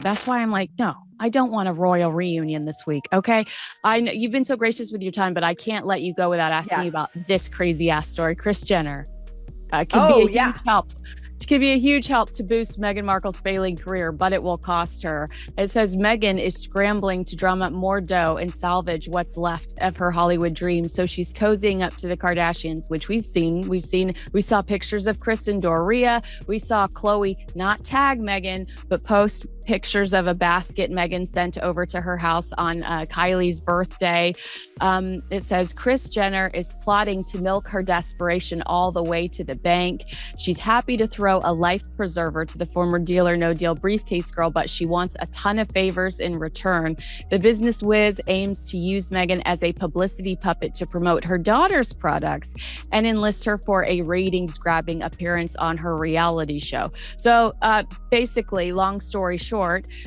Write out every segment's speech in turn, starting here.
That's why I'm like, no, I don't want a royal reunion this week. Okay. I know you've been so gracious with your time, but I can't let you go without asking you about Yes. this crazy ass story. Kris Jenner can be Oh, a huge yeah. help. It could be a huge help to boost Meghan Markle's failing career, but it will cost her. It says Meghan is scrambling to drum up more dough and salvage what's left of her Hollywood dream. So she's cozying up to the Kardashians, which we've seen. We saw pictures of Kris and Doria. We saw Khloe not tag Meghan, but post pictures of a basket Meghan sent over to her house on Kylie's birthday. It says Kris Jenner is plotting to milk her desperation all the way to the bank. She's happy to throw a life preserver to the former Deal or No Deal briefcase girl, but she wants a ton of favors in return. The business whiz aims to use Meghan as a publicity puppet to promote her daughter's products and enlist her for a ratings-grabbing appearance on her reality show. So basically, long story short,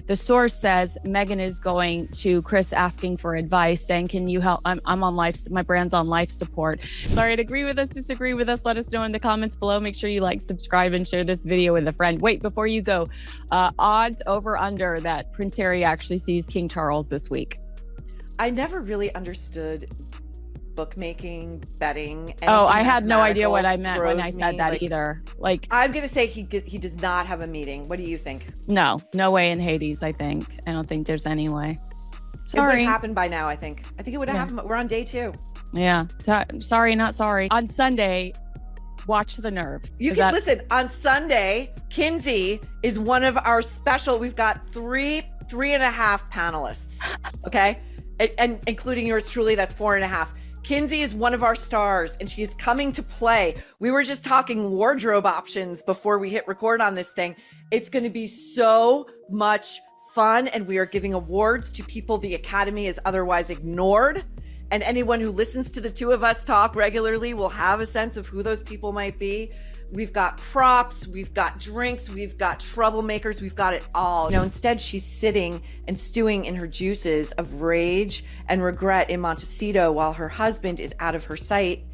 the source says Meghan is going to Kris asking for advice, saying, can you help? I'm on life. My brand's on life support. Sorry to agree with us, disagree with us. Let us know in the comments below. Make sure you like, subscribe, and share this video with a friend. Wait, before you go, odds over under that Prince Harry actually sees King Charles this week. I never really understood bookmaking, betting. Oh, I had no idea what I meant when I said that like, either. Like, I'm going to say he does not have a meeting. What do you think? no way in Hades, I think. I don't think there's any way. It would Sorry. have happened by now, I think. I think it would have happened. We're on day 2. Yeah. Sorry, not sorry. On Sunday, watch the nerve. You can listen on Sunday. Kinsey is one of our special. We've got three and a half panelists. Okay. And including yours truly, that's 4.5. Kinsey is one of our stars and she is coming to play. We were just talking wardrobe options before we hit record on this thing. It's going to be so much fun, and we are giving awards to people the Academy has otherwise ignored. And anyone who listens to the two of us talk regularly will have a sense of who those people might be. We've got props, we've got drinks, we've got troublemakers, we've got it all. Instead, she's sitting and stewing in her juices of rage and regret in Montecito while her husband is out of her sight,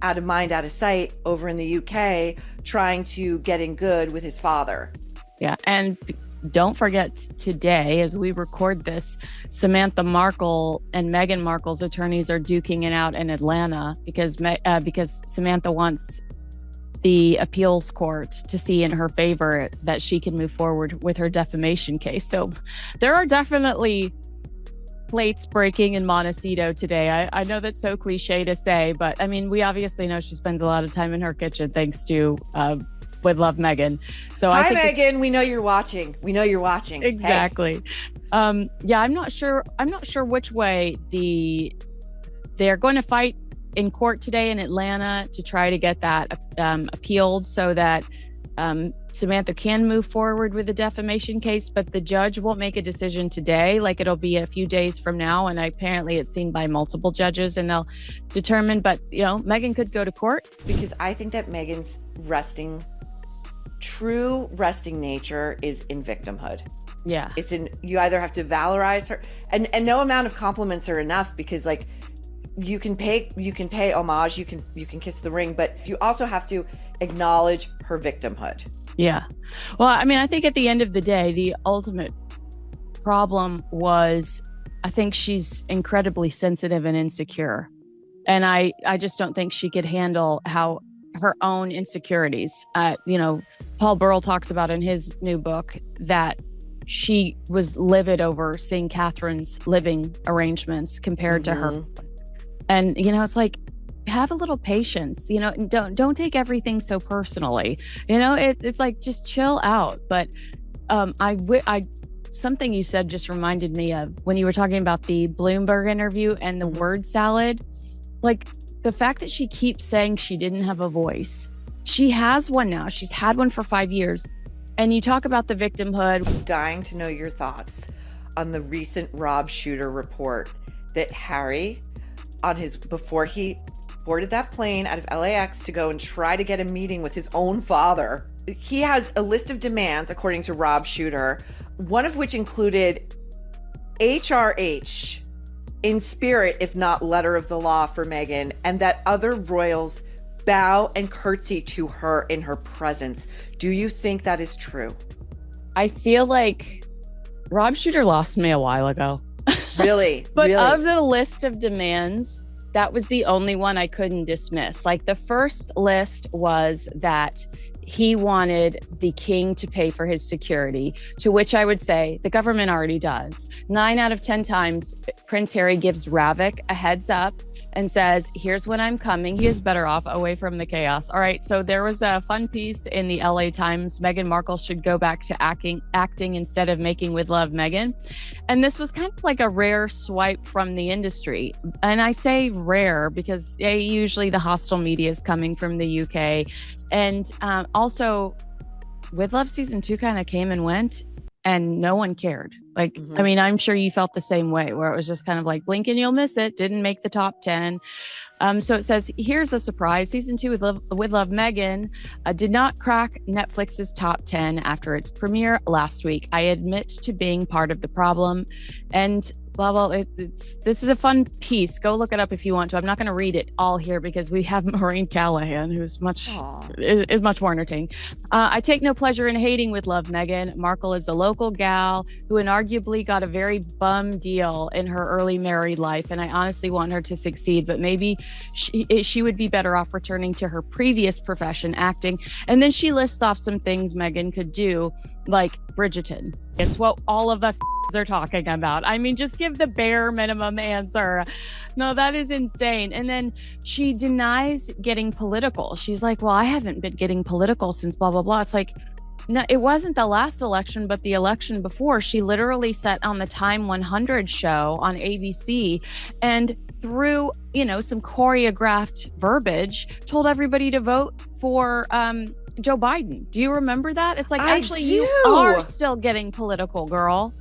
out of mind, out of sight over in the UK, trying to get in good with his father. Yeah. And don't forget today, as we record this, Samantha Markle and Meghan Markle's attorneys are duking it out in Atlanta because Samantha wants the appeals court to see in her favor that she can move forward with her defamation case. So there are definitely plates breaking in Montecito today. I know that's so cliche to say, but I mean, we obviously know she spends a lot of time in her kitchen thanks to Would Love Meghan. So Hi, I think Meghan. We know you're watching. We know you're watching. Exactly. Hey. Yeah, I'm not sure which way they're going to fight in court today in Atlanta to try to get that appealed so that Samantha can move forward with the defamation case, but the judge won't make a decision today. Like, it'll be a few days from now, and apparently it's seen by multiple judges and they'll determine. But Meghan could go to court, because I think that Meghan's true resting nature is in victimhood. Yeah. It's in, you either have to valorize her, and no amount of compliments are enough, because like you can pay homage, you can kiss the ring, but you also have to acknowledge her victimhood. Yeah. Well, I mean, I think at the end of the day, the ultimate problem was, I think she's incredibly sensitive and insecure. And I just don't think she could handle how her own insecurities. Paul Burrell talks about in his new book that she was livid over seeing Catherine's living arrangements compared to her. And, it's like, have a little patience, don't take everything so personally. It's like, just chill out. But something you said just reminded me of when you were talking about the Bloomberg interview and the word salad. Like, the fact that she keeps saying she didn't have a voice. She has one now. She's had one for 5 years. And you talk about the victimhood. I'm dying to know your thoughts on the recent Rob Shooter report that Harry, before he boarded that plane out of LAX to go and try to get a meeting with his own father, he has a list of demands, according to Rob Shooter, one of which included HRH, in spirit, if not letter of the law, for Meghan, and that other royals bow and curtsy to her in her presence. Do you think that is true? I feel like Rob Shooter lost me a while ago. Really? But really? of the list of demands, that was the only one I couldn't dismiss. Like the first list was that he wanted the king to pay for his security, to which I would say the government already does. 9 out of 10 times, Prince Harry gives Ravik a heads up and says, here's when I'm coming. He is better off away from the chaos. All right, so there was a fun piece in the LA Times. Meghan Markle should go back to acting instead of making with love Meghan. And this was kind of like a rare swipe from the industry. And I say rare because usually the hostile media is coming from the UK. And also, With Love season 2 kind of came and went, and no one cared. Like, I mean, I'm sure you felt the same way, where it was just kind of like, blink and you'll miss it. Didn't make the top 10. So it says, here's a surprise. Season 2 with Love Meghan did not crack Netflix's top 10 after its premiere last week. I admit to being part of the problem. And blah, blah. This is a fun piece. Go look it up if you want to. I'm not going to read it all here because we have Maureen Callahan, who's much more entertaining. I take no pleasure in hating With Love Meghan. Markle is a local gal who inarguably got a very bum deal in her early married life, and I honestly want her to succeed, but maybe she would be better off returning to her previous profession, acting. And then she lists off some things Meghan could do, like Bridgerton. It's what all of us are talking about. I mean, just give the bare minimum answer. No, that is insane. And then she denies getting political. She's like, well, I haven't been getting political since blah, blah, blah. It's like, no, it wasn't the last election, but the election before. She literally sat on the Time 100 show on ABC and through, some choreographed verbiage, told everybody to vote for Joe Biden. Do you remember that? It's like, actually, you are still getting political, girl.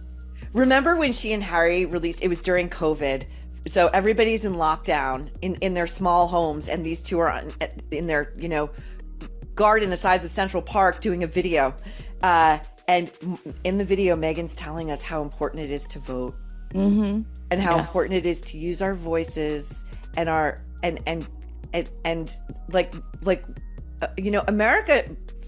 Remember when she and Harry released, it was during COVID, so everybody's in lockdown in their small homes, and these two are in their, garden the size of Central Park doing a video. And in the video, Meghan's telling us how important it is to vote. And how important it is to use our voices and our America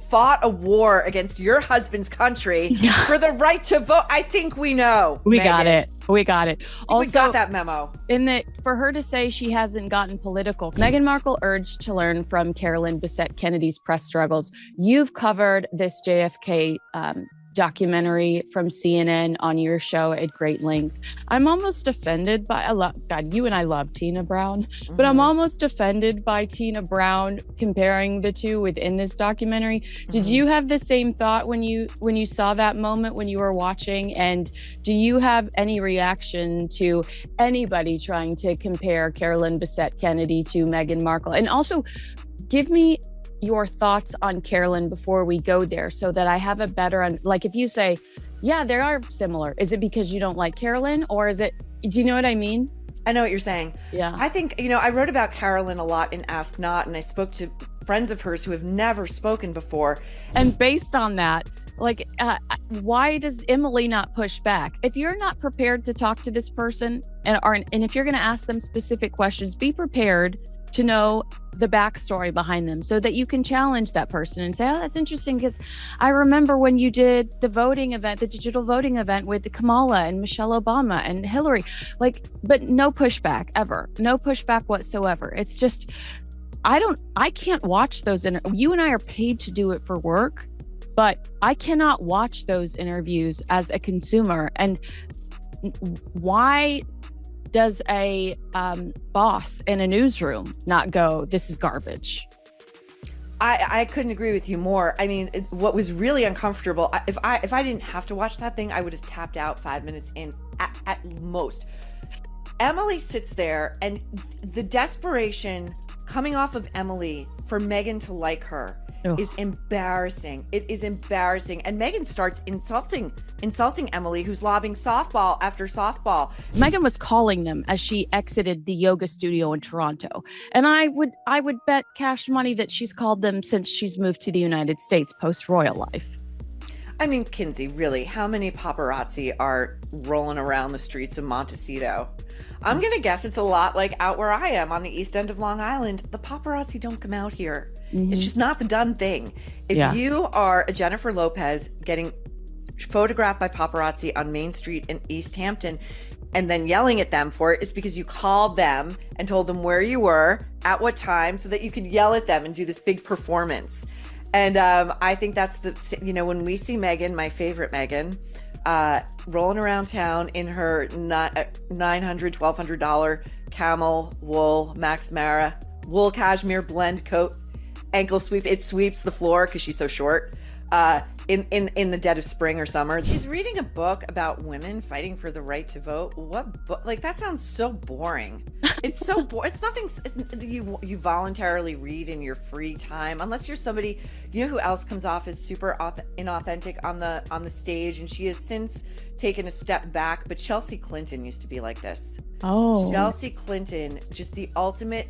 fought a war against your husband's country for the right to vote. I think we know. We got it. Also, we got that memo. For her to say she hasn't gotten political, Meghan Markle urged to learn from Carolyn Bessette Kennedy's press struggles. You've covered this JFK documentary from CNN on your show at great length. I'm almost offended by God, you and I love Tina Brown, but I'm almost offended by Tina Brown comparing the two within this documentary. Did you have the same thought when you saw that moment when you were watching? And do you have any reaction to anybody trying to compare Carolyn Bessette Kennedy to Meghan Markle? And also, give me your thoughts on Carolyn before we go there, so that I have a better, if you say, yeah, they are similar, is it because you don't like Carolyn, or is it, do you know what I mean? I know what you're saying. Yeah. I think, I wrote about Carolyn a lot in Ask Not, and I spoke to friends of hers who have never spoken before. And based on that, why does Emily not push back? If you're not prepared to talk to this person, and if you're going to ask them specific questions, be prepared to know the backstory behind them so that you can challenge that person and say, oh, that's interesting, because I remember when you did the voting event, the digital voting event with Kamala and Michelle Obama and Hillary, but no pushback ever, no pushback whatsoever. It's just, I can't watch those. You and I are paid to do it for work, but I cannot watch those interviews as a consumer. And why does a boss in a newsroom not go, this is garbage? I couldn't agree with you more. I mean, what was really uncomfortable, if I didn't have to watch that thing, I would have tapped out 5 minutes in at most. Emily sits there, and the desperation coming off of Emily for Meghan to like her is embarrassing. It is embarrassing. And Meghan starts insulting Emily, who's lobbing softball after softball. Meghan was calling them as she exited the yoga studio in Toronto. And I would bet cash money that she's called them since she's moved to the United States post-royal life. I mean, Kinsey, really, how many paparazzi are rolling around the streets of Montecito? I'm going to guess it's a lot like out where I am on the east end of Long Island. The paparazzi don't come out here. It's just not the done thing. If you are a Jennifer Lopez getting photographed by paparazzi on Main Street in East Hampton, and then yelling at them for it, is because you called them and told them where you were, at what time, so that you could yell at them and do this big performance. And I think that's when we see Meghan, my favorite Meghan, rolling around town in her $1,200 camel wool Max Mara wool cashmere blend coat, ankle sweep. It sweeps the floor because she's so short. In the dead of spring or summer, she's reading a book about women fighting for the right to vote. What book? Like, that sounds so boring. It's so boring. It's nothing you voluntarily read in your free time, unless you're somebody. You know who else comes off as super inauthentic on the stage, and she has since taken a step back. But Chelsea Clinton used to be like this. Oh, Chelsea Clinton, just the ultimate.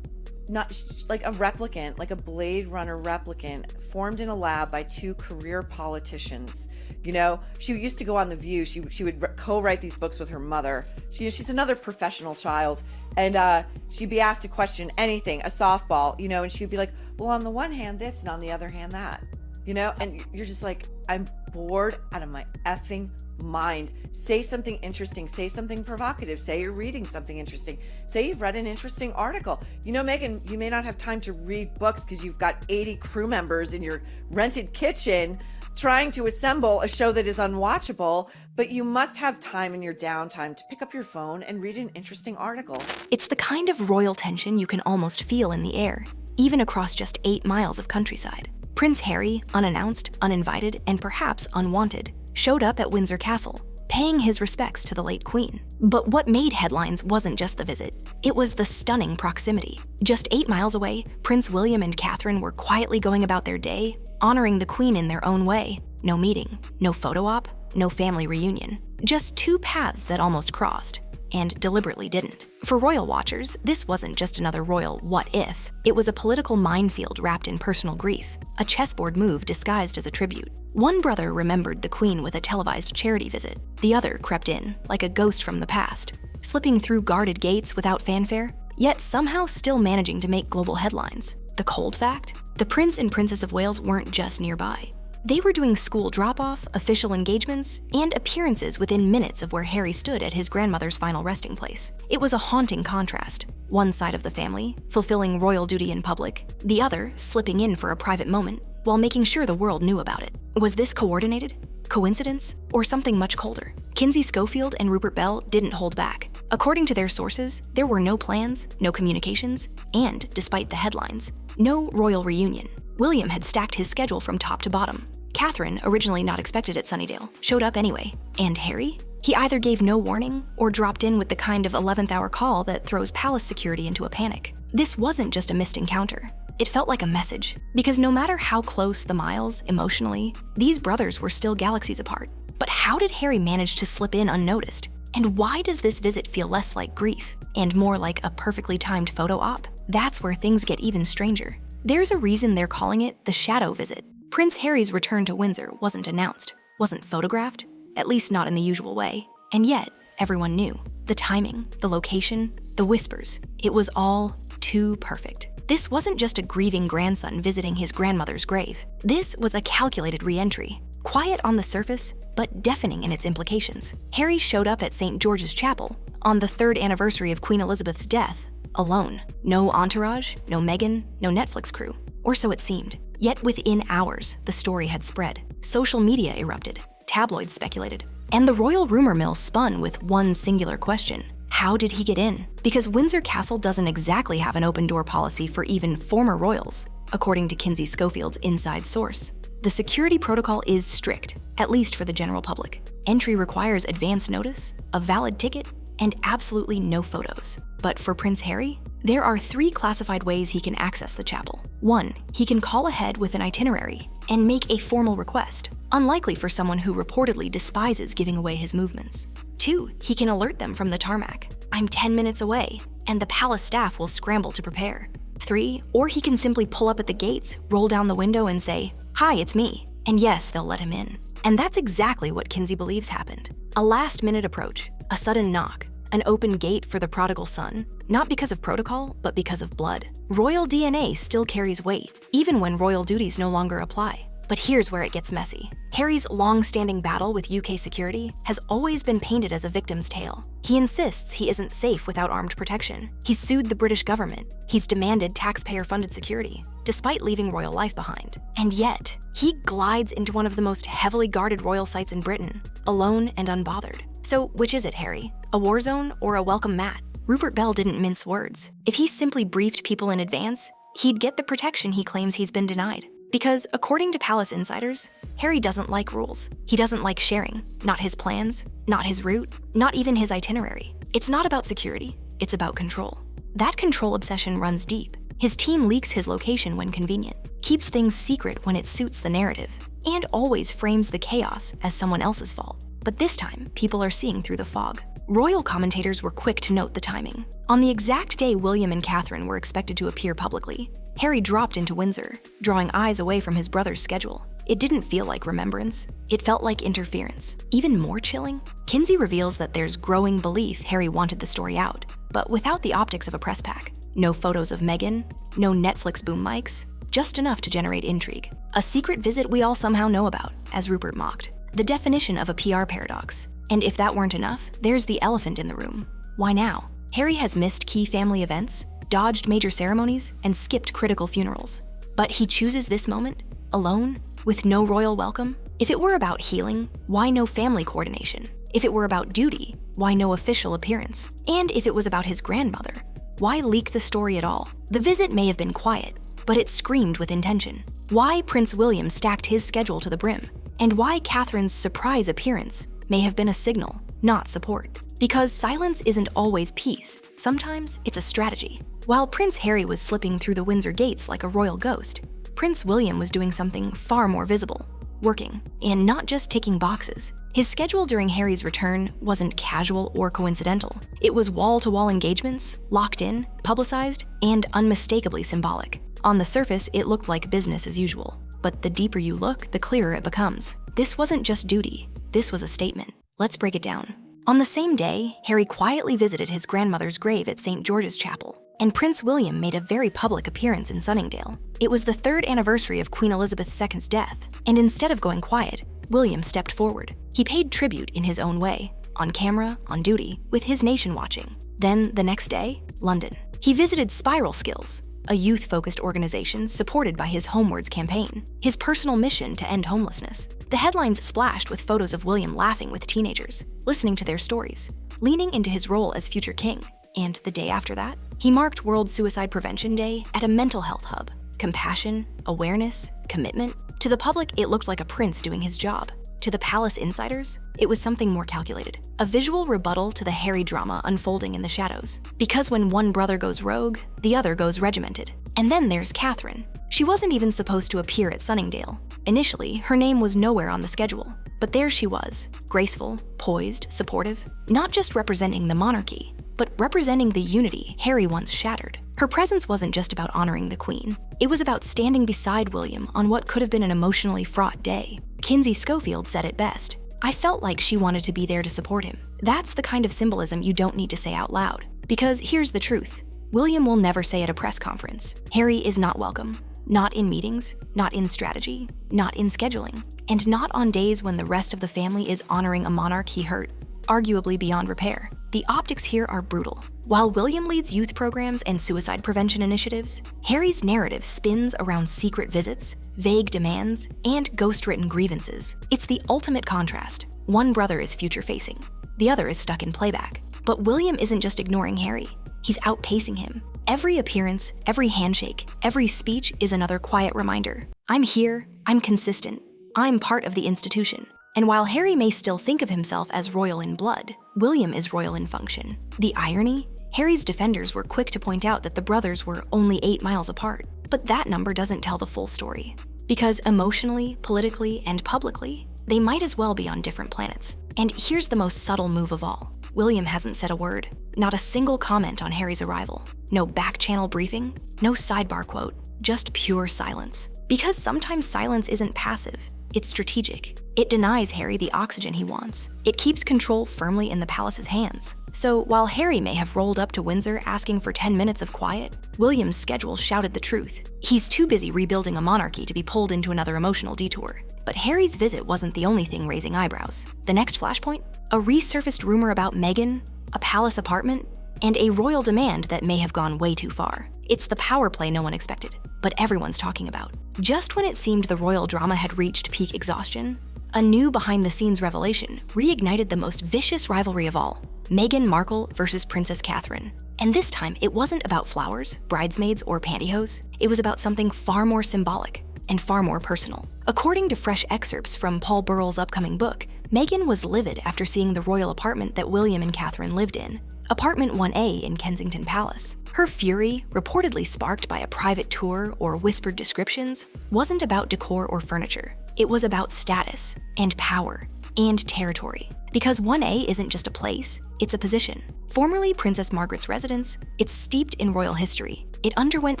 Not like a replicant, like a Blade Runner replicant, formed in a lab by two career politicians. You know, she used to go on The View. She would co-write these books with her mother. She's another professional child, and she'd be asked to question anything, a softball, you know, and she'd be like, well, on the one hand this, and on the other hand that, you know, and you're just like, I'm bored out of my effing mind. Say something interesting, say something provocative, say you're reading something interesting, say you've read an interesting article. You know, Meghan, you may not have time to read books because you've got 80 crew members in your rented kitchen trying to assemble a show that is unwatchable, but you must have time in your downtime to pick up your phone and read an interesting article. It's the kind of royal tension you can almost feel in the air, even across just 8 miles of countryside. Prince Harry, unannounced, uninvited, and perhaps unwanted, showed up at Windsor Castle, paying his respects to the late Queen. But what made headlines wasn't just the visit, it was the stunning proximity. Just 8 miles away, Prince William and Catherine were quietly going about their day, honoring the Queen in their own way. No meeting, no photo op, no family reunion. Just 2 paths that almost crossed, and deliberately didn't. For royal watchers, this wasn't just another royal what if. It was a political minefield wrapped in personal grief, a chessboard move disguised as a tribute. One brother remembered the Queen with a televised charity visit. The other crept in, like a ghost from the past, slipping through guarded gates without fanfare, yet somehow still managing to make global headlines. The cold fact? The Prince and Princess of Wales weren't just nearby. They were doing school drop-off, official engagements, and appearances within minutes of where Harry stood at his grandmother's final resting place. It was a haunting contrast. One side of the family, fulfilling royal duty in public, the other slipping in for a private moment while making sure the world knew about it. Was this coordinated? Coincidence? Or something much colder? Kinsey Schofield and Rupert Bell didn't hold back. According to their sources, there were no plans, no communications, and, despite the headlines, no royal reunion. William had stacked his schedule from top to bottom. Catherine, originally not expected at Sunnydale, showed up anyway. And Harry? He either gave no warning or dropped in with the kind of 11th hour call that throws palace security into a panic. This wasn't just a missed encounter. It felt like a message, because no matter how close the miles, emotionally, these brothers were still galaxies apart. But how did Harry manage to slip in unnoticed? And why does this visit feel less like grief and more like a perfectly timed photo op? That's where things get even stranger. There's a reason they're calling it the shadow visit. Prince Harry's return to Windsor wasn't announced, wasn't photographed, at least not in the usual way. And yet, everyone knew. The timing, the location, the whispers. It was all too perfect. This wasn't just a grieving grandson visiting his grandmother's grave. This was a calculated re-entry. Quiet on the surface, but deafening in its implications. Harry showed up at St. George's Chapel on the 3rd anniversary of Queen Elizabeth's death, alone. No entourage, no Meghan, no Netflix crew. Or so it seemed. Yet within hours, the story had spread. Social media erupted, tabloids speculated, and the royal rumor mill spun with one singular question. How did he get in? Because Windsor Castle doesn't exactly have an open-door policy for even former royals, according to Kinsey Schofield's inside source. The security protocol is strict, at least for the general public. Entry requires advance notice, a valid ticket, and absolutely no photos. But for Prince Harry, there are 3 classified ways he can access the chapel. 1, he can call ahead with an itinerary and make a formal request, unlikely for someone who reportedly despises giving away his movements. 2, he can alert them from the tarmac, "I'm 10 minutes away," and the palace staff will scramble to prepare. 3, or he can simply pull up at the gates, roll down the window and say, "Hi, it's me." And yes, they'll let him in. And that's exactly what Kinsey believes happened. A last-minute approach, a sudden knock, an open gate for the prodigal son, not because of protocol, but because of blood. Royal DNA still carries weight, even when royal duties no longer apply. But here's where it gets messy. Harry's long-standing battle with UK security has always been painted as a victim's tale. He insists he isn't safe without armed protection. He's sued the British government. He's demanded taxpayer-funded security, despite leaving royal life behind. And yet, he glides into one of the most heavily guarded royal sites in Britain, alone and unbothered. So which is it, Harry? A war zone or a welcome mat? Rupert Bell didn't mince words. If he simply briefed people in advance, he'd get the protection he claims he's been denied. Because according to palace insiders, Harry doesn't like rules. He doesn't like sharing. Not his plans, not his route, not even his itinerary. It's not about security, it's about control. That control obsession runs deep. His team leaks his location when convenient, keeps things secret when it suits the narrative, and always frames the chaos as someone else's fault. But this time, people are seeing through the fog. Royal commentators were quick to note the timing. On the exact day William and Catherine were expected to appear publicly, Harry dropped into Windsor, drawing eyes away from his brother's schedule. It didn't feel like remembrance. It felt like interference. Even more chilling, Kinsey reveals that there's growing belief Harry wanted the story out, but without the optics of a press pack. No photos of Meghan, no Netflix boom mics, just enough to generate intrigue. A secret visit we all somehow know about, as Rupert mocked. The definition of a PR paradox. And if that weren't enough, there's the elephant in the room. Why now? Harry has missed key family events, dodged major ceremonies, and skipped critical funerals. But he chooses this moment, alone, with no royal welcome? If it were about healing, why no family coordination? If it were about duty, why no official appearance? And if it was about his grandmother, why leak the story at all? The visit may have been quiet, but it screamed with intention. Why Prince William stacked his schedule to the brim? And why Catherine's surprise appearance may have been a signal, not support. Because silence isn't always peace. Sometimes it's a strategy. While Prince Harry was slipping through the Windsor gates like a royal ghost, Prince William was doing something far more visible, working, and not just ticking boxes. His schedule during Harry's return wasn't casual or coincidental. It was wall-to-wall engagements, locked in, publicized, and unmistakably symbolic. On the surface, it looked like business as usual. But the deeper you look, the clearer it becomes. This wasn't just duty. This was a statement. Let's break it down. On the same day, Harry quietly visited his grandmother's grave at St. George's Chapel, and Prince William made a very public appearance in Sunningdale. It was the 3rd anniversary of Queen Elizabeth II's death, and instead of going quiet, William stepped forward. He paid tribute in his own way, on camera, on duty, with his nation watching. Then, the next day, London. He visited Spiral Skills, a youth-focused organization supported by his Homewards campaign, his personal mission to end homelessness. The headlines splashed with photos of William laughing with teenagers, listening to their stories, leaning into his role as future king. And the day after that, he marked World Suicide Prevention Day at a mental health hub. Compassion, awareness, commitment. To the public, it looked like a prince doing his job. To the palace insiders, it was something more calculated. A visual rebuttal to the Harry drama unfolding in the shadows. Because when one brother goes rogue, the other goes regimented. And then there's Catherine. She wasn't even supposed to appear at Sunningdale. Initially, her name was nowhere on the schedule. But there she was, graceful, poised, supportive, not just representing the monarchy, but representing the unity Harry once shattered. Her presence wasn't just about honoring the Queen. It was about standing beside William on what could have been an emotionally fraught day. Kinsey Schofield said it best. I felt like she wanted to be there to support him. That's the kind of symbolism you don't need to say out loud. Because here's the truth. William will never say at a press conference, Harry is not welcome. Not in meetings, not in strategy, not in scheduling, and not on days when the rest of the family is honoring a monarch he hurt, arguably beyond repair. The optics here are brutal. While William leads youth programs and suicide prevention initiatives, Harry's narrative spins around secret visits, vague demands, and ghost-written grievances. It's the ultimate contrast. One brother is future-facing, the other is stuck in playback. But William isn't just ignoring Harry, he's outpacing him. Every appearance, every handshake, every speech is another quiet reminder. I'm here, I'm consistent, I'm part of the institution. And while Harry may still think of himself as royal in blood, William is royal in function. The irony? Harry's defenders were quick to point out that the brothers were only 8 miles apart. But that number doesn't tell the full story. Because emotionally, politically, and publicly, they might as well be on different planets. And here's the most subtle move of all. William hasn't said a word, not a single comment on Harry's arrival. No back-channel briefing, no sidebar quote, just pure silence. Because sometimes silence isn't passive, it's strategic. It denies Harry the oxygen he wants. It keeps control firmly in the palace's hands. So while Harry may have rolled up to Windsor asking for 10 minutes of quiet, William's schedule shouted the truth. He's too busy rebuilding a monarchy to be pulled into another emotional detour. But Harry's visit wasn't the only thing raising eyebrows. The next flashpoint? A resurfaced rumor about Meghan, a palace apartment, and a royal demand that may have gone way too far. It's the power play no one expected, but everyone's talking about. Just when it seemed the royal drama had reached peak exhaustion, a new behind-the-scenes revelation reignited the most vicious rivalry of all, Meghan Markle versus Princess Catherine. And this time, it wasn't about flowers, bridesmaids, or pantyhose. It was about something far more symbolic and far more personal. According to fresh excerpts from Paul Burrell's upcoming book, Meghan was livid after seeing the royal apartment that William and Catherine lived in, Apartment 1A in Kensington Palace. Her fury, reportedly sparked by a private tour or whispered descriptions, wasn't about decor or furniture. It was about status and power and territory. Because 1A isn't just a place, it's a position. Formerly Princess Margaret's residence, it's steeped in royal history. It underwent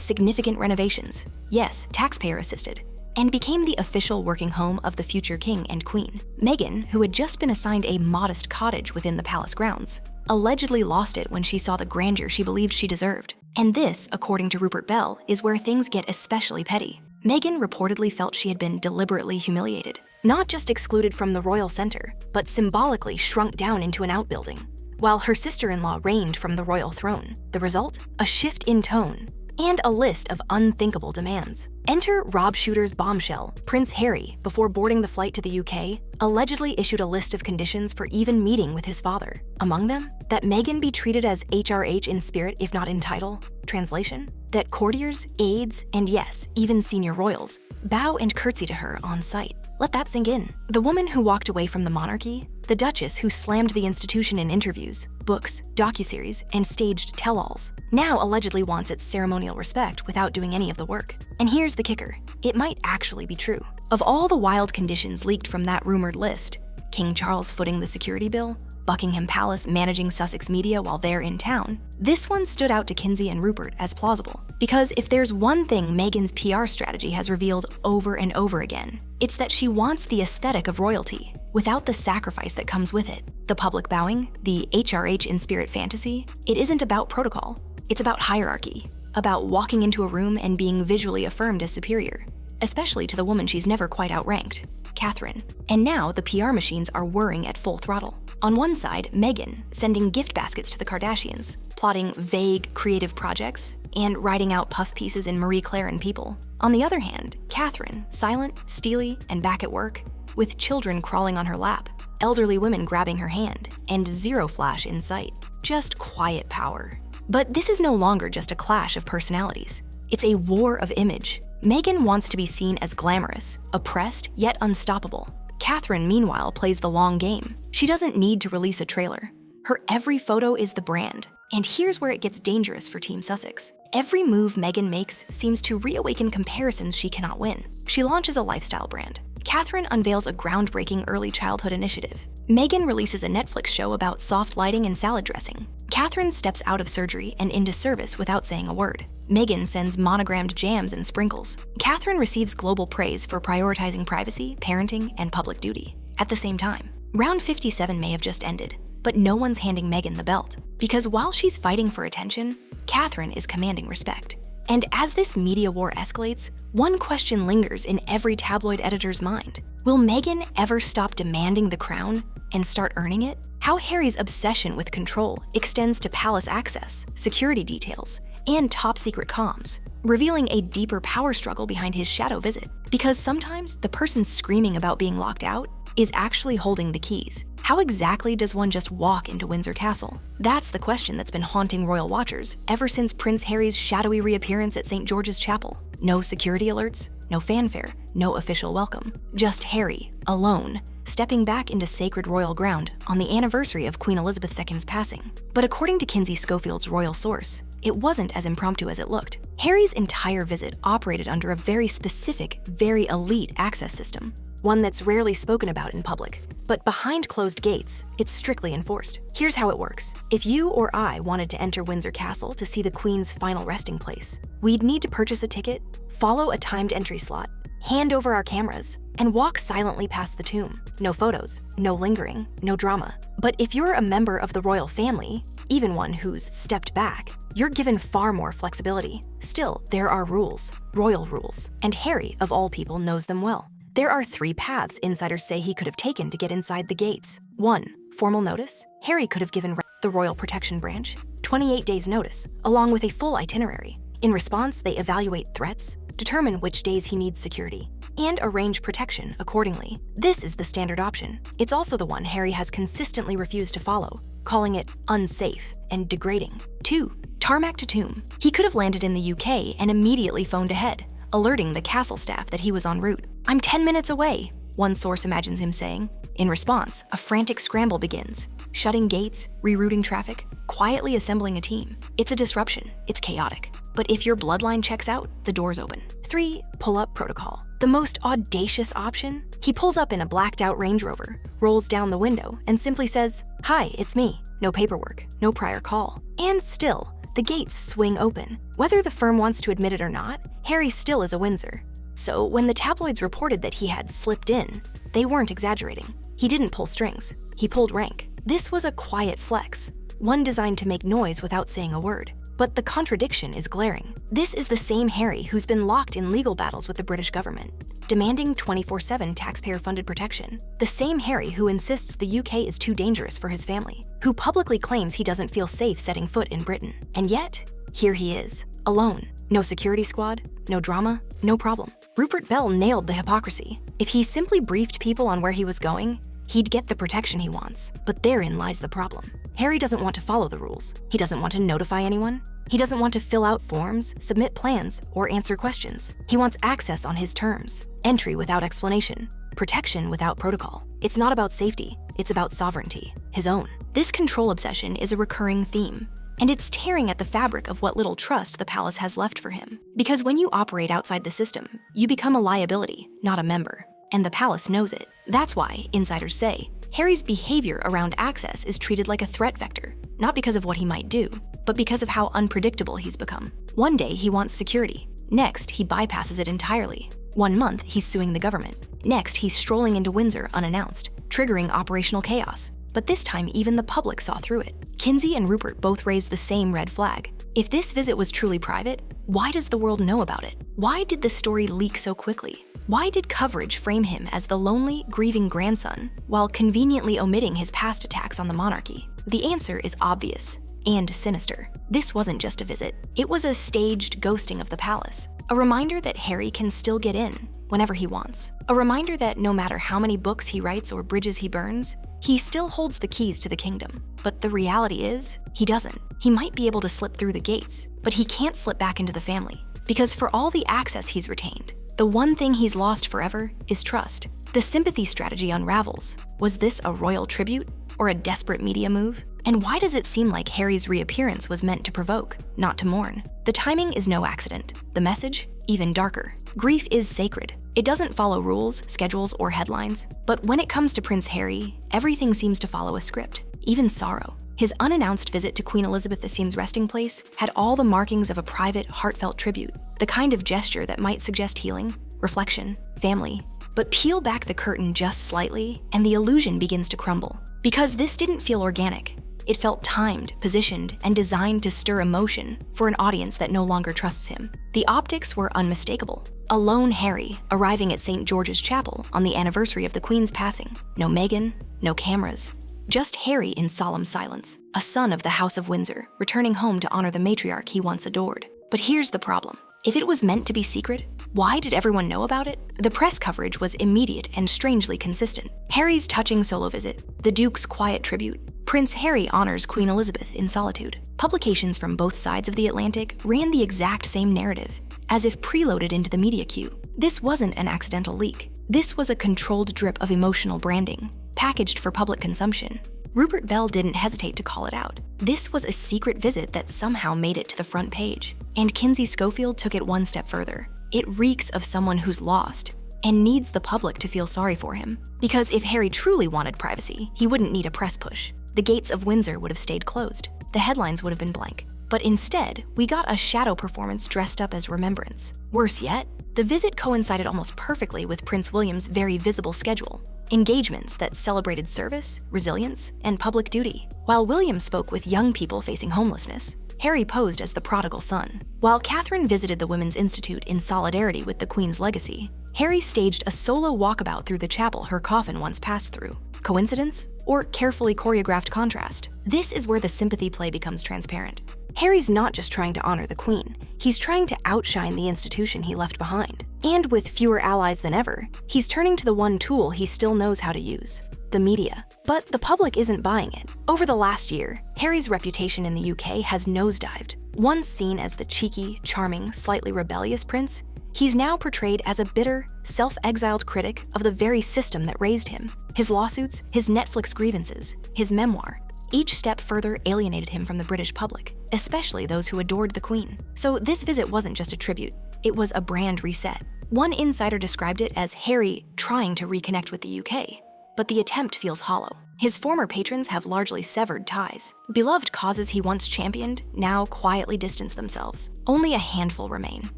significant renovations, yes, taxpayer-assisted, and became the official working home of the future king and queen. Meghan, who had just been assigned a modest cottage within the palace grounds, allegedly lost it when she saw the grandeur she believed she deserved. And this, according to Rupert Bell, is where things get especially petty. Meghan reportedly felt she had been deliberately humiliated, not just excluded from the royal center, but symbolically shrunk down into an outbuilding, while her sister-in-law reigned from the royal throne. The result? A shift in tone, and a list of unthinkable demands. Enter Rob Shooter's bombshell. Prince Harry, before boarding the flight to the UK, allegedly issued a list of conditions for even meeting with his father. Among them, that Meghan be treated as HRH in spirit if not in title. Translation? That courtiers, aides, and yes, even senior royals, bow and curtsy to her on sight. Let that sink in. The woman who walked away from the monarchy, the Duchess who slammed the institution in interviews, books, docuseries, and staged tell-alls, now allegedly wants its ceremonial respect without doing any of the work. And here's the kicker. It might actually be true. Of all the wild conditions leaked from that rumored list, King Charles footing the security bill, Buckingham Palace managing Sussex media while they're in town, this one stood out to Kinsey and Rupert as plausible. Because if there's one thing Meghan's PR strategy has revealed over and over again, it's that she wants the aesthetic of royalty, without the sacrifice that comes with it. The public bowing, the HRH in spirit fantasy, it isn't about protocol. It's about hierarchy, about walking into a room and being visually affirmed as superior, especially to the woman she's never quite outranked, Catherine. And now the PR machines are whirring at full throttle. On one side, Meghan, sending gift baskets to the Kardashians, plotting vague, creative projects, and writing out puff pieces in Marie Claire and People. On the other hand, Catherine, silent, steely, and back at work, with children crawling on her lap, elderly women grabbing her hand, and zero flash in sight. Just quiet power. But this is no longer just a clash of personalities. It's a war of image. Meghan wants to be seen as glamorous, oppressed, yet unstoppable. Catherine, meanwhile, plays the long game. She doesn't need to release a trailer. Her every photo is the brand. And here's where it gets dangerous for Team Sussex. Every move Meghan makes seems to reawaken comparisons she cannot win. She launches a lifestyle brand. Catherine unveils a groundbreaking early childhood initiative. Meghan releases a Netflix show about soft lighting and salad dressing. Catherine steps out of surgery and into service without saying a word. Meghan sends monogrammed jams and sprinkles. Catherine receives global praise for prioritizing privacy, parenting, and public duty. At the same time, round 57 may have just ended, but no one's handing Meghan the belt. Because while she's fighting for attention, Catherine is commanding respect. And as this media war escalates, one question lingers in every tabloid editor's mind. Will Meghan ever stop demanding the crown and start earning it? How Harry's obsession with control extends to palace access, security details, and top-secret comms, revealing a deeper power struggle behind his shadow visit. Because sometimes the person screaming about being locked out is actually holding the keys. How exactly does one just walk into Windsor Castle? That's the question that's been haunting royal watchers ever since Prince Harry's shadowy reappearance at St. George's Chapel. No security alerts, no fanfare, no official welcome. Just Harry, alone, stepping back into sacred royal ground on the anniversary of Queen Elizabeth II's passing. But according to Kinsey Schofield's royal source, it wasn't as impromptu as it looked. Harry's entire visit operated under a very specific, very elite access system, one that's rarely spoken about in public. But behind closed gates, it's strictly enforced. Here's how it works. If you or I wanted to enter Windsor Castle to see the Queen's final resting place, we'd need to purchase a ticket, follow a timed entry slot, hand over our cameras, and walk silently past the tomb. No photos, no lingering, no drama. But if you're a member of the royal family, even one who's stepped back, you're given far more flexibility. Still, there are rules, royal rules, and Harry, of all people, knows them well. There are 3 paths insiders say he could have taken to get inside the gates. 1. Formal notice. Harry could have given the Royal Protection Branch 28 days' notice, along with a full itinerary. In response, they evaluate threats, determine which days he needs security, and arrange protection accordingly. This is the standard option. It's also the one Harry has consistently refused to follow, calling it unsafe and degrading. 2. Tarmac to tomb. He could have landed in the UK and immediately phoned ahead, alerting the castle staff that he was en route. "I'm 10 minutes away," one source imagines him saying. In response, a frantic scramble begins, shutting gates, rerouting traffic, quietly assembling a team. It's a disruption, it's chaotic. But if your bloodline checks out, the doors open. 3. Pull-up protocol. The most audacious option? He pulls up in a blacked-out Range Rover, rolls down the window, and simply says, "Hi, it's me." No paperwork, no prior call. And still, the gates swing open. Whether the firm wants to admit it or not, Harry still is a Windsor. So when the tabloids reported that he had slipped in, they weren't exaggerating. He didn't pull strings, he pulled rank. This was a quiet flex, one designed to make noise without saying a word. But the contradiction is glaring. This is the same Harry who's been locked in legal battles with the British government, demanding 24/7 taxpayer-funded protection. The same Harry who insists the UK is too dangerous for his family, who publicly claims he doesn't feel safe setting foot in Britain. And yet, here he is, alone. No security squad, no drama, no problem. Rupert Bell nailed the hypocrisy. If he simply briefed people on where he was going, he'd get the protection he wants. But therein lies the problem. Harry doesn't want to follow the rules. He doesn't want to notify anyone. He doesn't want to fill out forms, submit plans, or answer questions. He wants access on his terms, entry without explanation, protection without protocol. It's not about safety, it's about sovereignty, his own. This control obsession is a recurring theme, and it's tearing at the fabric of what little trust the palace has left for him. Because when you operate outside the system, you become a liability, not a member. And the palace knows it. That's why, insiders say, Harry's behavior around access is treated like a threat vector, not because of what he might do, but because of how unpredictable he's become. One day, he wants security. Next, he bypasses it entirely. 1 month, he's suing the government. Next, he's strolling into Windsor unannounced, triggering operational chaos. But this time, even the public saw through it. Kinsey and Rupert both raised the same red flag. If this visit was truly private, why does the world know about it? Why did the story leak so quickly? Why did coverage frame him as the lonely, grieving grandson, while conveniently omitting his past attacks on the monarchy? The answer is obvious and sinister. This wasn't just a visit. It was a staged ghosting of the palace. A reminder that Harry can still get in whenever he wants. A reminder that no matter how many books he writes or bridges he burns, he still holds the keys to the kingdom. But the reality is, he doesn't. He might be able to slip through the gates, but he can't slip back into the family. Because for all the access he's retained, the one thing he's lost forever is trust. The sympathy strategy unravels. Was this a royal tribute or a desperate media move? And why does it seem like Harry's reappearance was meant to provoke, not to mourn? The timing is no accident. The message, even darker. Grief is sacred. It doesn't follow rules, schedules, or headlines. But when it comes to Prince Harry, everything seems to follow a script, even sorrow. His unannounced visit to Queen Elizabeth II's resting place had all the markings of a private, heartfelt tribute, the kind of gesture that might suggest healing, reflection, family. But peel back the curtain just slightly, and the illusion begins to crumble. Because this didn't feel organic. It felt timed, positioned, and designed to stir emotion for an audience that no longer trusts him. The optics were unmistakable. A lone Harry arriving at St. George's Chapel on the anniversary of the Queen's passing. No Meghan, no cameras. Just Harry in solemn silence, a son of the House of Windsor, returning home to honor the matriarch he once adored. But here's the problem. If it was meant to be secret, why did everyone know about it? The press coverage was immediate and strangely consistent. Harry's touching solo visit, the Duke's quiet tribute, Prince Harry honors Queen Elizabeth in solitude. Publications from both sides of the Atlantic ran the exact same narrative, as if preloaded into the media queue. This wasn't an accidental leak. This was a controlled drip of emotional branding, packaged for public consumption. Rupert Bell didn't hesitate to call it out. This was a secret visit that somehow made it to the front page. And Kinsey Schofield took it one step further. It reeks of someone who's lost and needs the public to feel sorry for him. Because if Harry truly wanted privacy, he wouldn't need a press push. The gates of Windsor would have stayed closed. The headlines would have been blank. But instead, we got a shadow performance dressed up as remembrance. Worse yet, The visit coincided almost perfectly with Prince William's very visible schedule, engagements that celebrated service, resilience, and public duty. While William spoke with young people facing homelessness, Harry posed as the prodigal son. While Catherine visited the Women's Institute in solidarity with the Queen's legacy, Harry staged a solo walkabout through the chapel her coffin once passed through. Coincidence? Or carefully choreographed contrast? This is where the sympathy play becomes transparent. Harry's not just trying to honor the Queen, he's trying to outshine the institution he left behind. And with fewer allies than ever, he's turning to the one tool he still knows how to use: the media. But the public isn't buying it. Over the last year, Harry's reputation in the UK has nosedived. Once seen as the cheeky, charming, slightly rebellious prince, he's now portrayed as a bitter, self-exiled critic of the very system that raised him. His lawsuits, his Netflix grievances, his memoir, each step further alienated him from the British public, especially those who adored the Queen. So this visit wasn't just a tribute, it was a brand reset. One insider described it as Harry trying to reconnect with the UK, but the attempt feels hollow. His former patrons have largely severed ties. Beloved causes he once championed now quietly distance themselves. Only a handful remain: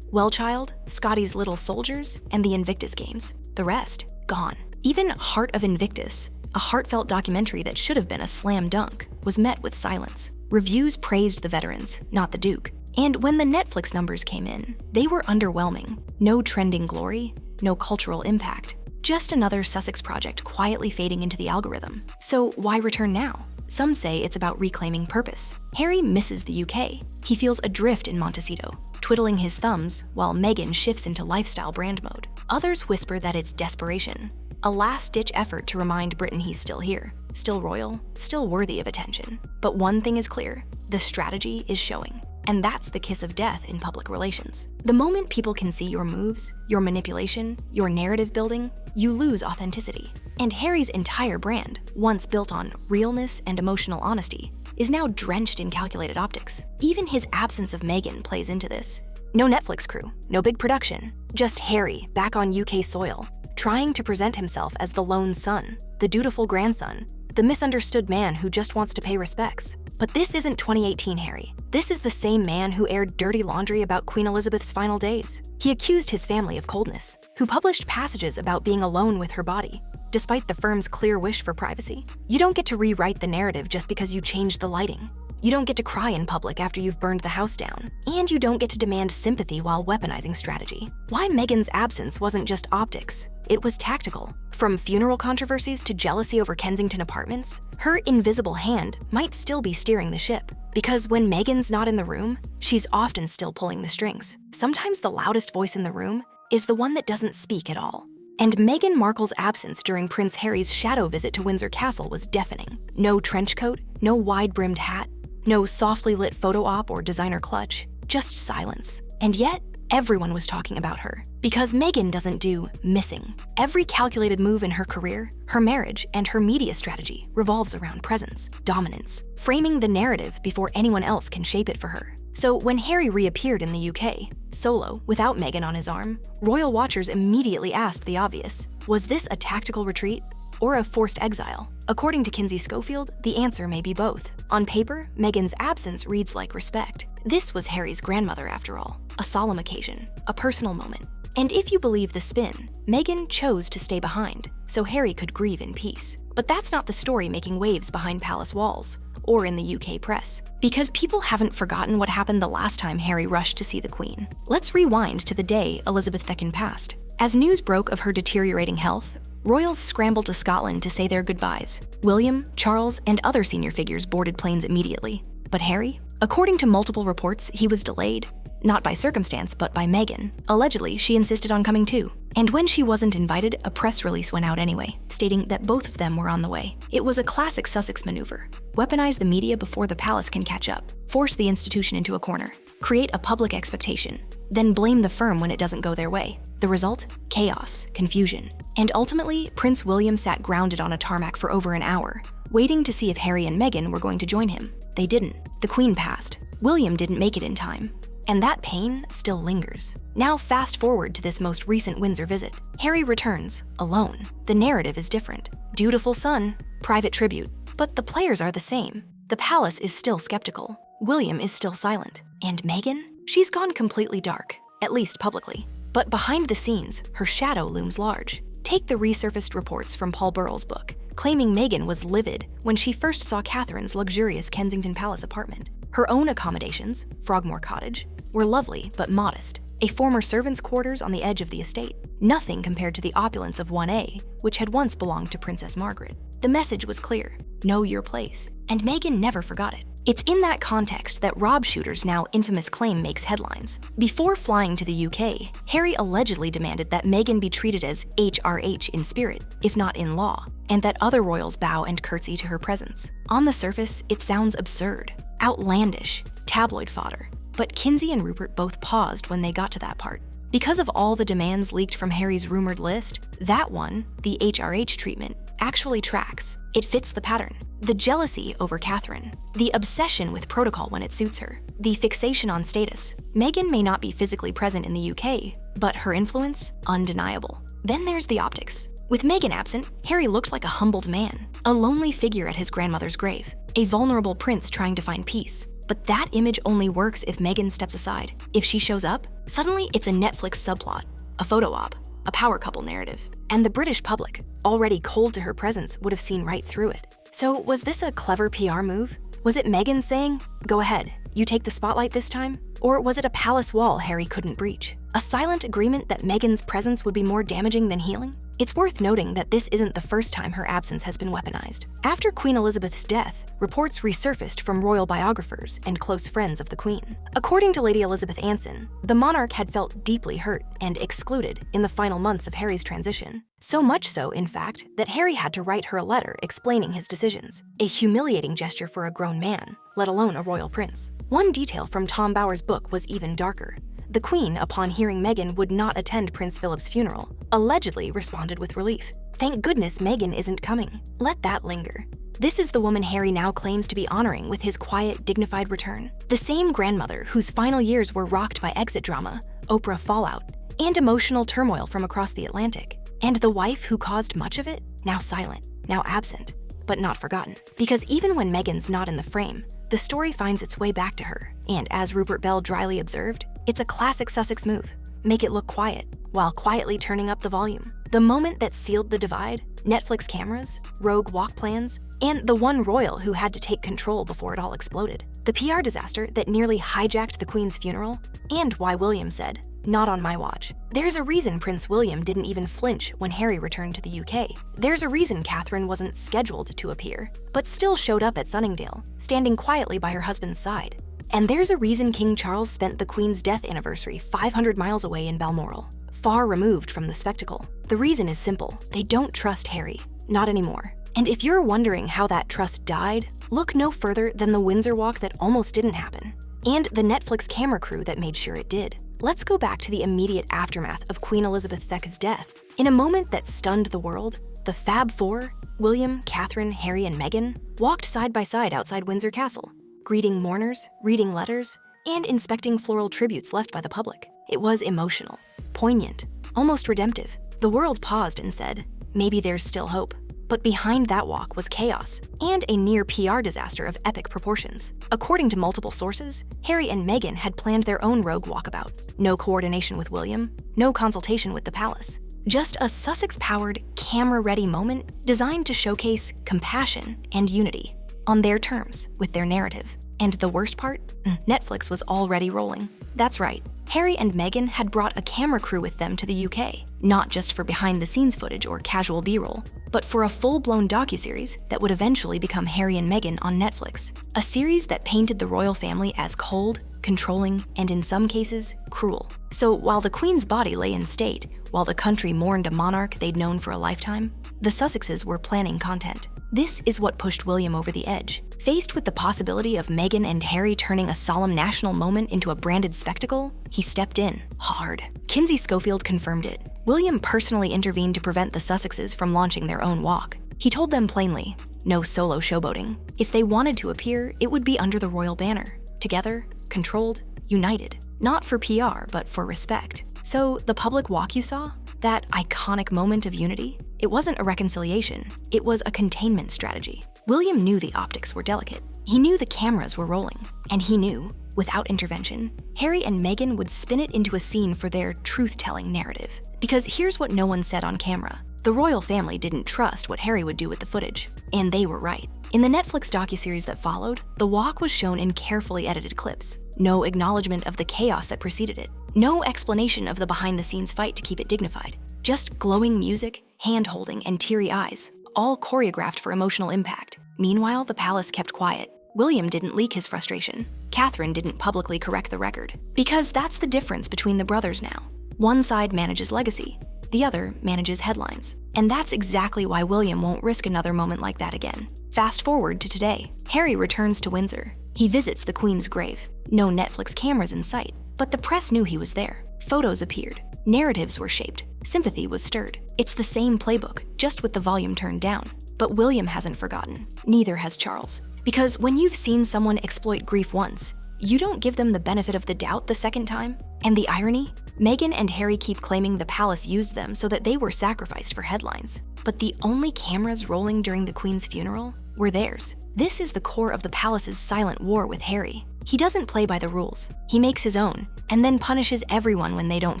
Wellchild, Scotty's Little Soldiers, and the Invictus Games. The rest, gone. Even Heart of Invictus, a heartfelt documentary that should have been a slam dunk, was met with silence. Reviews praised the veterans, not the Duke. And when the Netflix numbers came in, they were underwhelming. No trending glory, no cultural impact. Just another Sussex project quietly fading into the algorithm. So why return now? Some say it's about reclaiming purpose. Harry misses the UK. He feels adrift in Montecito, twiddling his thumbs while Meghan shifts into lifestyle brand mode. Others whisper that it's desperation, a last-ditch effort to remind Britain he's still here, still royal, still worthy of attention. But one thing is clear: the strategy is showing. And that's the kiss of death in public relations. The moment people can see your moves, your manipulation, your narrative building, you lose authenticity. And Harry's entire brand, once built on realness and emotional honesty, is now drenched in calculated optics. Even his absence of Meghan plays into this. No Netflix crew, no big production, just Harry back on UK soil, trying to present himself as the lone son, the dutiful grandson, the misunderstood man who just wants to pay respects. But this isn't 2018 Harry. This is the same man who aired dirty laundry about Queen Elizabeth's final days. He accused his family of coldness, who published passages about being alone with her body, despite the firm's clear wish for privacy. You don't get to rewrite the narrative just because you change the lighting. You don't get to cry in public after you've burned the house down. And you don't get to demand sympathy while weaponizing strategy. Why Meghan's absence wasn't just optics, it was tactical. From funeral controversies to jealousy over Kensington apartments, her invisible hand might still be steering the ship. Because when Meghan's not in the room, she's often still pulling the strings. Sometimes the loudest voice in the room is the one that doesn't speak at all. And Meghan Markle's absence during Prince Harry's shadow visit to Windsor Castle was deafening. No trench coat, no wide-brimmed hat, no softly lit photo op or designer clutch, just silence. And yet, everyone was talking about her. Because Meghan doesn't do missing. Every calculated move in her career, her marriage, and her media strategy revolves around presence, dominance, framing the narrative before anyone else can shape it for her. So when Harry reappeared in the UK, solo, without Meghan on his arm, royal watchers immediately asked the obvious: was this a tactical retreat or a forced exile? According to Kinsey Schofield, the answer may be both. On paper, Meghan's absence reads like respect. This was Harry's grandmother, after all, a solemn occasion, a personal moment. And if you believe the spin, Meghan chose to stay behind, so Harry could grieve in peace. But that's not the story making waves behind palace walls, or in the UK press. Because people haven't forgotten what happened the last time Harry rushed to see the Queen. Let's rewind to the day Elizabeth II passed. As news broke of her deteriorating health, royals scrambled to Scotland to say their goodbyes. William, Charles, and other senior figures boarded planes immediately. But Harry? According to multiple reports, he was delayed. Not by circumstance, but by Meghan. Allegedly, she insisted on coming too. And when she wasn't invited, a press release went out anyway, stating that both of them were on the way. It was a classic Sussex maneuver. Weaponize the media before the palace can catch up. Force the institution into a corner. Create a public expectation. Then blame the firm when it doesn't go their way. The result? Chaos, confusion. And ultimately, Prince William sat grounded on a tarmac for over an hour, waiting to see if Harry and Meghan were going to join him. They didn't. The Queen passed. William didn't make it in time. And that pain still lingers. Now fast forward to this most recent Windsor visit. Harry returns, alone. The narrative is different. Dutiful son, private tribute. But the players are the same. The palace is still skeptical. William is still silent. And Meghan? She's gone completely dark, at least publicly. But behind the scenes, her shadow looms large. Take the resurfaced reports from Paul Burrell's book, claiming Meghan was livid when she first saw Catherine's luxurious Kensington Palace apartment. Her own accommodations, Frogmore Cottage, were lovely but modest, a former servant's quarters on the edge of the estate. Nothing compared to the opulence of 1A, which had once belonged to Princess Margaret. The message was clear: know your place. And Meghan never forgot it. It's in that context that Rob Shooter's now infamous claim makes headlines. Before flying to the UK, Harry allegedly demanded that Meghan be treated as HRH in spirit, if not in law, and that other royals bow and curtsy to her presence. On the surface, it sounds absurd, outlandish, tabloid fodder. But Kinsey and Rupert both paused when they got to that part. Because of all the demands leaked from Harry's rumored list, that one, the HRH treatment, actually tracks. It fits the pattern. The jealousy over Catherine, the obsession with protocol when it suits her, the fixation on status. Meghan may not be physically present in the UK, but her influence, undeniable. Then there's the optics. With Meghan absent, Harry looked like a humbled man, a lonely figure at his grandmother's grave, a vulnerable prince trying to find peace. But that image only works if Meghan steps aside. If she shows up, suddenly it's a Netflix subplot, a photo op, a power couple narrative. And the British public, already cold to her presence, would have seen right through it. So was this a clever PR move? Was it Meghan saying, "Go ahead, you take the spotlight this time"? Or was it a palace wall Harry couldn't breach? A silent agreement that Meghan's presence would be more damaging than healing? It's worth noting that this isn't the first time her absence has been weaponized. After Queen Elizabeth's death, reports resurfaced from royal biographers and close friends of the Queen. According to Lady Elizabeth Anson, the monarch had felt deeply hurt and excluded in the final months of Harry's transition. So much so, in fact, that Harry had to write her a letter explaining his decisions. A humiliating gesture for a grown man, let alone a royal prince. One detail from Tom Bower's book was even darker. The Queen, upon hearing Meghan would not attend Prince Philip's funeral, allegedly responded with relief. Thank goodness Meghan isn't coming. Let that linger. This is the woman Harry now claims to be honoring with his quiet, dignified return. The same grandmother whose final years were rocked by exit drama, Oprah fallout, and emotional turmoil from across the Atlantic. And the wife who caused much of it, now silent, now absent, but not forgotten. Because even when Meghan's not in the frame, the story finds its way back to her. And as Rupert Bell dryly observed, it's a classic Sussex move. Make it look quiet, while quietly turning up the volume. The moment that sealed the divide, Netflix cameras, rogue walk plans, and the one royal who had to take control before it all exploded. The PR disaster that nearly hijacked the Queen's funeral, and why William said, "Not on my watch." There's a reason Prince William didn't even flinch when Harry returned to the UK. There's a reason Catherine wasn't scheduled to appear, but still showed up at Sunningdale, standing quietly by her husband's side. And there's a reason King Charles spent the Queen's death anniversary 500 miles away in Balmoral, far removed from the spectacle. The reason is simple: they don't trust Harry, not anymore. And if you're wondering how that trust died, look no further than the Windsor walk that almost didn't happen, and the Netflix camera crew that made sure it did. Let's go back to the immediate aftermath of Queen Elizabeth II's death. In a moment that stunned the world, the Fab Four, William, Catherine, Harry, and Meghan, walked side by side outside Windsor Castle, greeting mourners, reading letters, and inspecting floral tributes left by the public. It was emotional, poignant, almost redemptive. The world paused and said, maybe there's still hope. But behind that walk was chaos and a near PR disaster of epic proportions. According to multiple sources, Harry and Meghan had planned their own rogue walkabout. No coordination with William, no consultation with the palace. Just a Sussex-powered, camera-ready moment designed to showcase compassion and unity on their terms with their narrative. And the worst part? Netflix was already rolling. That's right, Harry and Meghan had brought a camera crew with them to the UK, not just for behind-the-scenes footage or casual B-roll, but for a full-blown docuseries that would eventually become Harry and Meghan on Netflix. A series that painted the royal family as cold, controlling, and in some cases, cruel. So while the Queen's body lay in state, while the country mourned a monarch they'd known for a lifetime, the Sussexes were planning content. This is what pushed William over the edge. Faced with the possibility of Meghan and Harry turning a solemn national moment into a branded spectacle, he stepped in, hard. Kinsey Schofield confirmed it. William personally intervened to prevent the Sussexes from launching their own walk. He told them plainly, no solo showboating. If they wanted to appear, it would be under the royal banner. Together, controlled, united. Not for PR, but for respect. So the public walk you saw, that iconic moment of unity, it wasn't a reconciliation, it was a containment strategy. William knew the optics were delicate. He knew the cameras were rolling, and he knew Without intervention, Harry and Meghan would spin it into a scene for their truth-telling narrative. Because here's what no one said on camera. The royal family didn't trust what Harry would do with the footage, and they were right. In the Netflix docuseries that followed, the walk was shown in carefully edited clips. No acknowledgement of the chaos that preceded it. No explanation of the behind-the-scenes fight to keep it dignified. Just glowing music, hand-holding, and teary eyes, all choreographed for emotional impact. Meanwhile, the palace kept quiet. William didn't leak his frustration. Catherine didn't publicly correct the record. Because that's the difference between the brothers now. One side manages legacy, the other manages headlines. And that's exactly why William won't risk another moment like that again. Fast forward to today. Harry returns to Windsor. He visits the Queen's grave. No Netflix cameras in sight, but the press knew he was there. Photos appeared. Narratives were shaped. Sympathy was stirred. It's the same playbook, just with the volume turned down. But William hasn't forgotten. Neither has Charles. Because when you've seen someone exploit grief once, you don't give them the benefit of the doubt the second time. And the irony? Meghan and Harry keep claiming the palace used them so that they were sacrificed for headlines. But the only cameras rolling during the Queen's funeral were theirs. This is the core of the palace's silent war with Harry. He doesn't play by the rules. He makes his own, and then punishes everyone when they don't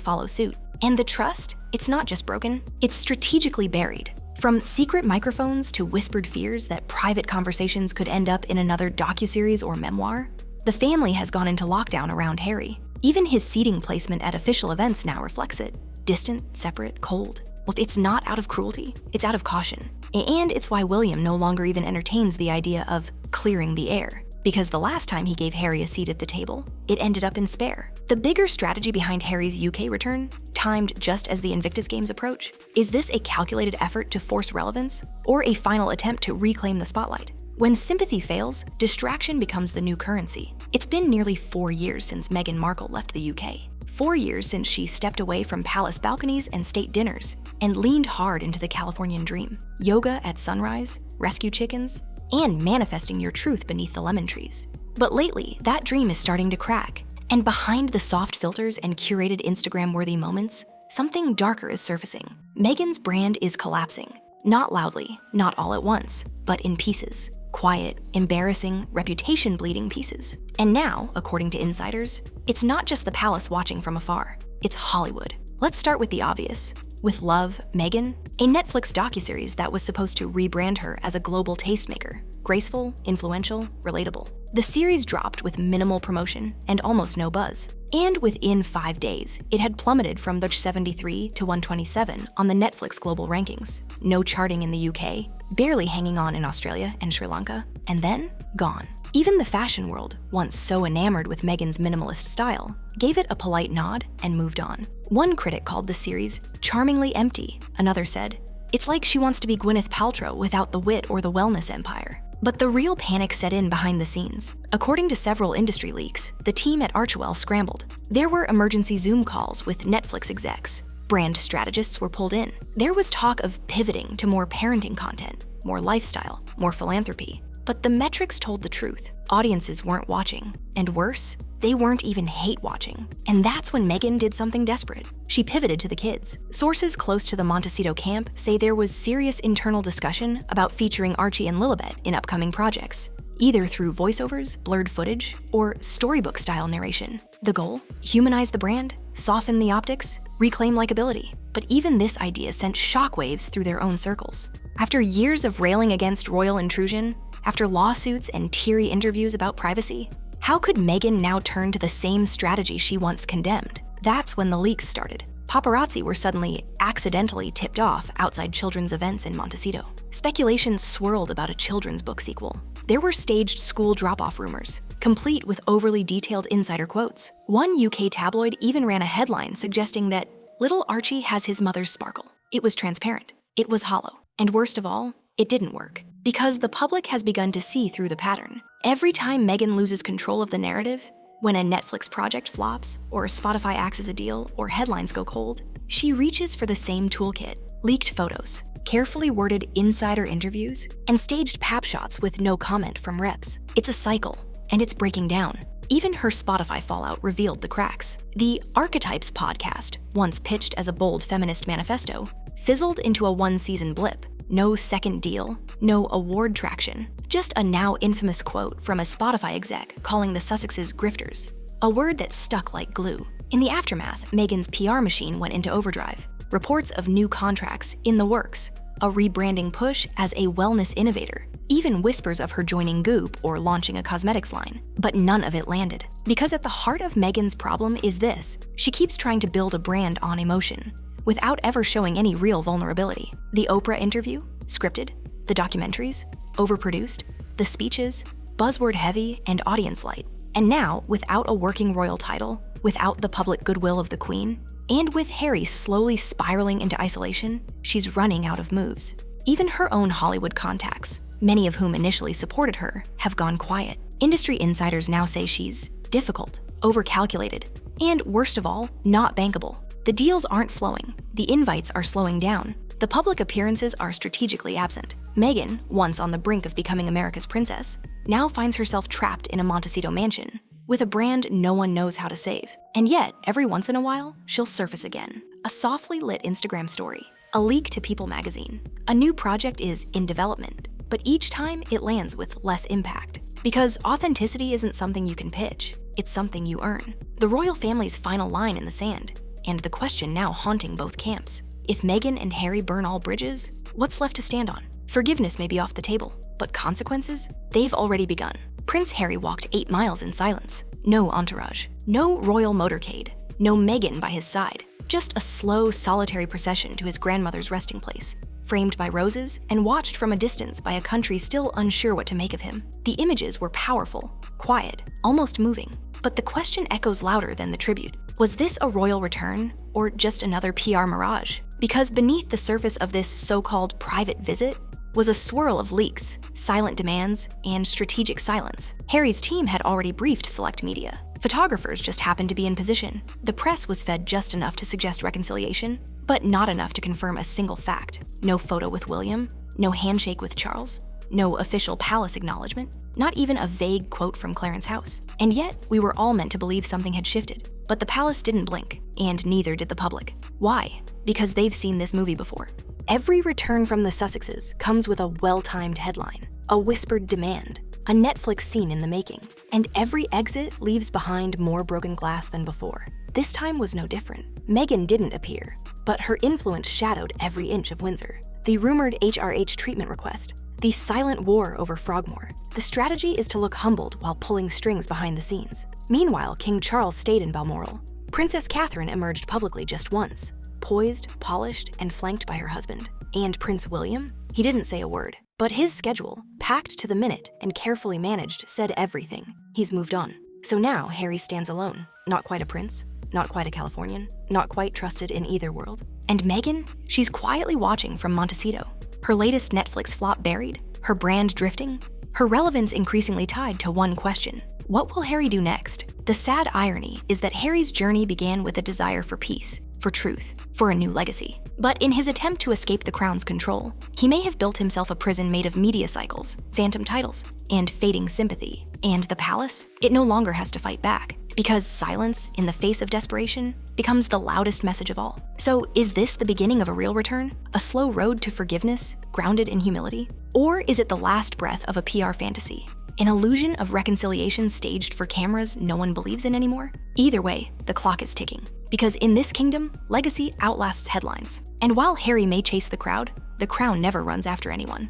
follow suit. And the trust? It's not just broken, it's strategically buried. From secret microphones to whispered fears that private conversations could end up in another docuseries or memoir, the family has gone into lockdown around Harry. Even his seating placement at official events now reflects it. Distant, separate, cold. Well, it's not out of cruelty, it's out of caution. And it's why William no longer even entertains the idea of clearing the air. Because the last time he gave Harry a seat at the table, it ended up in spare. The bigger strategy behind Harry's UK return, timed just as the Invictus Games approach, is this a calculated effort to force relevance, or a final attempt to reclaim the spotlight? When sympathy fails, distraction becomes the new currency. It's been nearly 4 years since Meghan Markle left the UK. 4 years since she stepped away from palace balconies and state dinners, and leaned hard into the Californian dream. Yoga at sunrise, rescue chickens, and manifesting your truth beneath the lemon trees. But lately, that dream is starting to crack. And behind the soft filters and curated Instagram-worthy moments, something darker is surfacing. Meghan's brand is collapsing. Not loudly, not all at once, but in pieces. Quiet, embarrassing, reputation-bleeding pieces. And now, according to insiders, it's not just the palace watching from afar. It's Hollywood. Let's start with the obvious. With Love, Meghan, a Netflix docuseries that was supposed to rebrand her as a global tastemaker. Graceful, influential, relatable. The series dropped with minimal promotion and almost no buzz. And within 5 days, it had plummeted from the 73 to 127 on the Netflix global rankings. No charting in the UK, barely hanging on in Australia and Sri Lanka, and then gone. Even the fashion world, once so enamored with Meghan's minimalist style, gave it a polite nod and moved on. One critic called the series charmingly empty. Another said, "It's like she wants to be Gwyneth Paltrow without the wit or the wellness empire." But the real panic set in behind the scenes. According to several industry leaks, the team at Archewell scrambled. There were emergency Zoom calls with Netflix execs. Brand strategists were pulled in. There was talk of pivoting to more parenting content, more lifestyle, more philanthropy. But the metrics told the truth. Audiences weren't watching. And worse, they weren't even hate watching. And that's when Meghan did something desperate. She pivoted to the kids. Sources close to the Montecito camp say there was serious internal discussion about featuring Archie and Lilibet in upcoming projects, either through voiceovers, blurred footage, or storybook-style narration. The goal? Humanize the brand, soften the optics, reclaim likability. But even this idea sent shockwaves through their own circles. After years of railing against royal intrusion, after lawsuits and teary interviews about privacy, how could Meghan now turn to the same strategy she once condemned? That's when the leaks started. Paparazzi were suddenly accidentally tipped off outside children's events in Montecito. Speculation swirled about a children's book sequel. There were staged school drop-off rumors, complete with overly detailed insider quotes. One UK tabloid even ran a headline suggesting that little Archie has his mother's sparkle. It was transparent. It was hollow. And worst of all, it didn't work. Because the public has begun to see through the pattern. Every time Meghan loses control of the narrative, when a Netflix project flops, or Spotify axes a deal, or headlines go cold, she reaches for the same toolkit: leaked photos, carefully worded insider interviews, and staged pap shots with no comment from reps. It's a cycle, and it's breaking down. Even her Spotify fallout revealed the cracks. The Archetypes podcast, once pitched as a bold feminist manifesto, fizzled into a one-season blip. No second deal, no award traction, Just a now infamous quote from a Spotify exec calling the Sussexes grifters, a word that stuck like glue. In the aftermath, Meghan's PR machine went into overdrive. Reports of new contracts in the works, a rebranding push as a wellness innovator, even whispers of her joining Goop or launching a cosmetics line. But none of it landed. Because at the heart of Meghan's problem is this: she keeps trying to build a brand on emotion, without ever showing any real vulnerability. The Oprah interview, scripted, the documentaries, overproduced, the speeches, buzzword heavy and audience light. And now, without a working royal title, without the public goodwill of the Queen, and with Harry slowly spiraling into isolation, she's running out of moves. Even her own Hollywood contacts, many of whom initially supported her, have gone quiet. Industry insiders now say she's difficult, overcalculated, and worst of all, not bankable. The deals aren't flowing, the invites are slowing down, the public appearances are strategically absent. Meghan, once on the brink of becoming America's princess, now finds herself trapped in a Montecito mansion, with a brand no one knows how to save. And yet, every once in a while, she'll surface again. A softly lit Instagram story, a leak to People magazine. A new project is in development, but each time it lands with less impact. Because authenticity isn't something you can pitch, it's something you earn. The royal family's final line in the sand, and the question now haunting both camps. If Meghan and Harry burn all bridges, what's left to stand on? Forgiveness may be off the table, but consequences? They've already begun. Prince Harry walked 8 miles in silence. No entourage, no royal motorcade, no Meghan by his side. Just a slow, solitary procession to his grandmother's resting place, framed by roses and watched from a distance by a country still unsure what to make of him. The images were powerful, quiet, almost moving. But the question echoes louder than the tribute. Was this a royal return, or just another PR mirage? Because beneath the surface of this so-called private visit was a swirl of leaks, silent demands, and strategic silence. Harry's team had already briefed select media. Photographers just happened to be in position. The press was fed just enough to suggest reconciliation, but not enough to confirm a single fact. No photo with William, no handshake with Charles, no official palace acknowledgement, not even a vague quote from Clarence House. And yet, we were all meant to believe something had shifted. But the palace didn't blink, and neither did the public. Why? Because they've seen this movie before. Every return from the Sussexes comes with a well-timed headline, a whispered demand, a Netflix scene in the making, and every exit leaves behind more broken glass than before. This time was no different. Meghan didn't appear, but her influence shadowed every inch of Windsor. The rumored HRH treatment request, the silent war over Frogmore. The strategy is to look humbled while pulling strings behind the scenes. Meanwhile, King Charles stayed in Balmoral. Princess Catherine emerged publicly just once, poised, polished, and flanked by her husband. And Prince William? He didn't say a word. But his schedule, packed to the minute and carefully managed, said everything. He's moved on. So now Harry stands alone. Not quite a prince, not quite a Californian, not quite trusted in either world. And Meghan? She's quietly watching from Montecito. Her latest Netflix flop buried, her brand drifting, her relevance increasingly tied to one question. What will Harry do next? The sad irony is that Harry's journey began with a desire for peace, for truth, for a new legacy. But in his attempt to escape the crown's control, he may have built himself a prison made of media cycles, phantom titles, and fading sympathy. And the palace? It no longer has to fight back, because silence in the face of desperation becomes the loudest message of all. So is this the beginning of a real return? A slow road to forgiveness, grounded in humility? Or is it the last breath of a PR fantasy? An illusion of reconciliation staged for cameras no one believes in anymore? Either way, the clock is ticking. Because in this kingdom, legacy outlasts headlines. And while Harry may chase the crowd, the crown never runs after anyone.